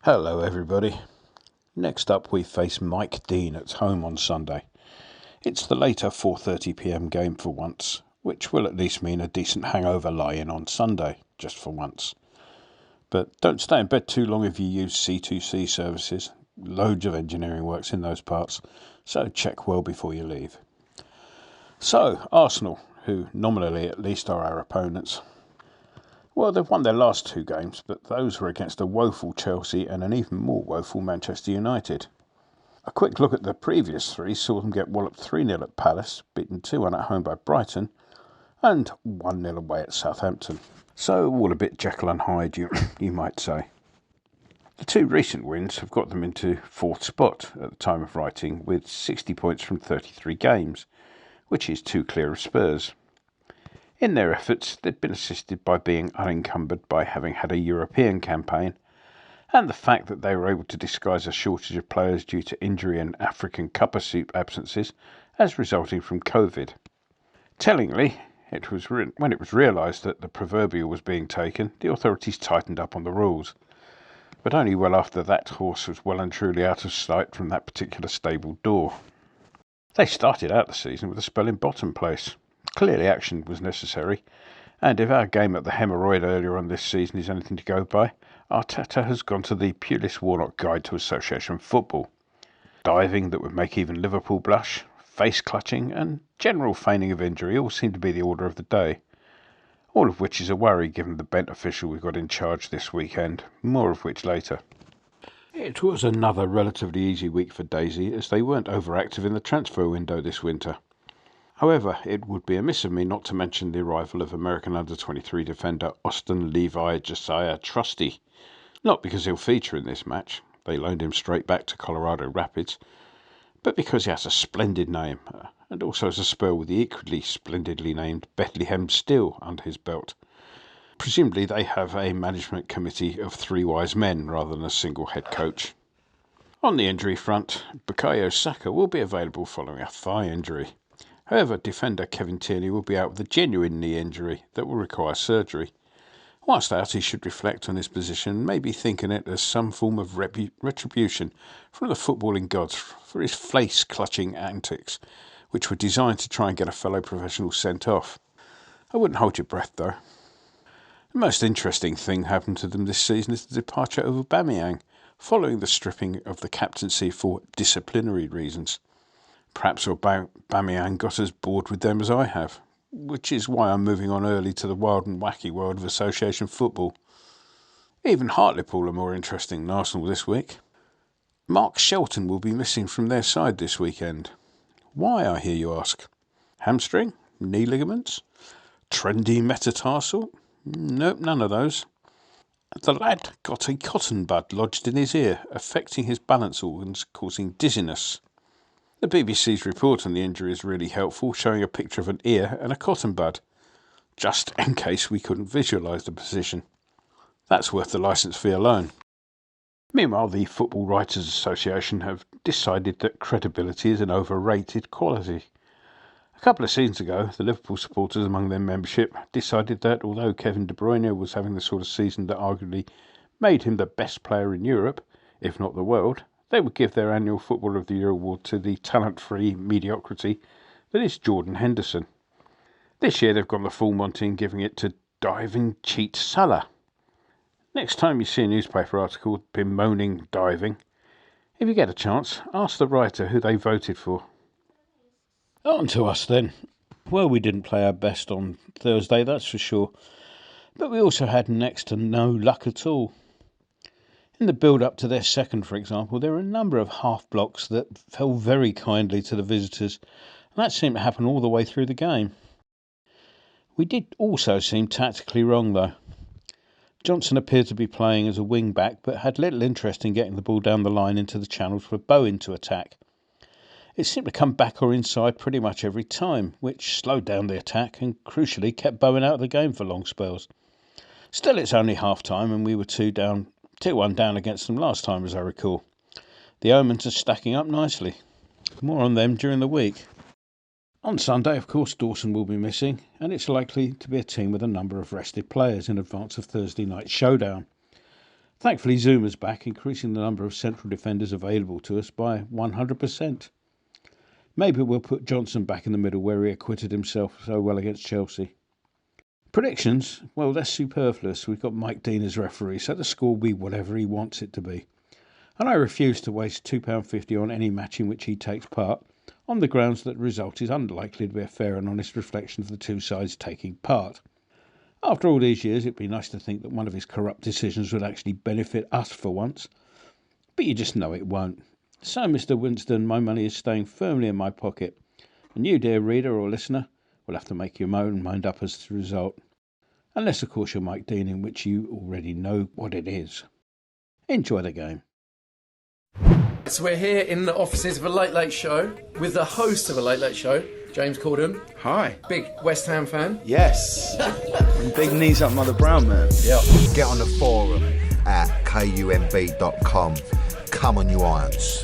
Hello everybody. Next up we face Mike Dean at home on Sunday. It's the later 4:30 p.m. game for once, which will at least mean a decent hangover lie-in on Sunday, just for once. But don't stay in bed too long if you use C2C services. Loads of engineering works in those parts, so check well before you leave. So, Arsenal, who nominally at least are our opponents. Well, they've won their last two games, but those were against a woeful Chelsea and an even more woeful Manchester United. A quick look at the previous three saw them get walloped 3-0 at Palace, beaten 2-1 at home by Brighton, and 1-0 away at Southampton. So all a bit Jekyll and Hyde, you might say. The two recent wins have got them into fourth spot at the time of writing, with 60 points from 33 games, which is two clear of Spurs. In their efforts, they'd been assisted by being unencumbered by having had a European campaign, and the fact that they were able to disguise a shortage of players due to injury and African Cup of Soup absences as resulting from COVID. Tellingly, when it was realised that the proverbial was being taken, the authorities tightened up on the rules, but only well after that horse was well and truly out of sight from that particular stable door. They started out the season with a spell in bottom place. Clearly action was necessary, and if our game at the Hemorrhoid earlier on this season is anything to go by, Arteta has gone to the Pulis Warnock Guide to Association Football. Diving that would make even Liverpool blush, face clutching and general feigning of injury all seem to be the order of the day, all of which is a worry given the bent official we've got in charge this weekend, more of which later. It was another relatively easy week for Daisy, as they weren't overactive in the transfer window this winter. However, it would be amiss of me not to mention the arrival of American under-23 defender Austin Levi Josiah Trusty. Not because he'll feature in this match, they loaned him straight back to Colorado Rapids, but because he has a splendid name, and also has a spell with the equally splendidly named Bethlehem Steel under his belt. Presumably they have a management committee of three wise men rather than a single head coach. On the injury front, Bukayo Saka will be available following a thigh injury. However, defender Kevin Tierney will be out with a genuine knee injury that will require surgery. Whilst out, he should reflect on his position and maybe think on it as some form of retribution from the footballing gods for his face-clutching antics, which were designed to try and get a fellow professional sent off. I wouldn't hold your breath, though. The most interesting thing happened to them this season is the departure of Aubameyang, following the stripping of the captaincy for disciplinary reasons. Perhaps Aubameyang got as bored with them as I have, which is why I'm moving on early to the wild and wacky world of association football. Even Hartlepool are more interesting than Arsenal this week. Mark Shelton will be missing from their side this weekend. Why, I hear you ask? Hamstring? Knee ligaments? Trendy metatarsal? Nope, none of those. The lad got a cotton bud lodged in his ear, affecting his balance organs, causing dizziness. The BBC's report on the injury is really helpful, showing a picture of an ear and a cotton bud, just in case we couldn't visualise the position. That's worth the licence fee alone. Meanwhile, the Football Writers Association have decided that credibility is an overrated quality. A couple of seasons ago, the Liverpool supporters among their membership decided that although Kevin De Bruyne was having the sort of season that arguably made him the best player in Europe, if not the world, they would give their annual Footballer of the Year award to the talent-free mediocrity that is Jordan Henderson. This year they've gone the full Monty in giving it to diving cheat Salah. Next time you see a newspaper article bemoaning diving, if you get a chance, ask the writer who they voted for. On to us then. Well, we didn't play our best on Thursday, that's for sure, but we also had next to no luck at all. In the build-up to their second, for example, there were a number of half-blocks that fell very kindly to the visitors, and that seemed to happen all the way through the game. We did also seem tactically wrong, though. Johnson appeared to be playing as a wing-back, but had little interest in getting the ball down the line into the channels for Bowen to attack. It seemed to come back or inside pretty much every time, which slowed down the attack and, crucially, kept Bowen out of the game for long spells. Still, it's only half-time, and we were 2-1 down against them last time, as I recall. The omens are stacking up nicely. More on them during the week. On Sunday, of course, Dawson will be missing, and it's likely to be a team with a number of rested players in advance of Thursday night's showdown. Thankfully, Zuma's back, increasing the number of central defenders available to us by 100%. Maybe we'll put Johnson back in the middle where he acquitted himself so well against Chelsea. Predictions? Well, that's superfluous. We've got Mike Dean as referee, so the score will be whatever he wants it to be. And I refuse to waste £2.50 on any match in which he takes part, on the grounds that the result is unlikely to be a fair and honest reflection of the two sides taking part. After all these years, it'd be nice to think that one of his corrupt decisions would actually benefit us for once. But you just know it won't. So, Mr. Winston, my money is staying firmly in my pocket. And you, dear reader or listener, will have to make your own mind up as to the result. Unless, of course, you're Mike Dean, in which you already know what it is. Enjoy the game. So we're here in the offices of a Late Late Show with the host of a Late Late Show, James Corden. Hi. Big West Ham fan. Yes. And big knees up Mother Brown, man. Yeah. Get on the forum at kumb.com. Come on, you irons.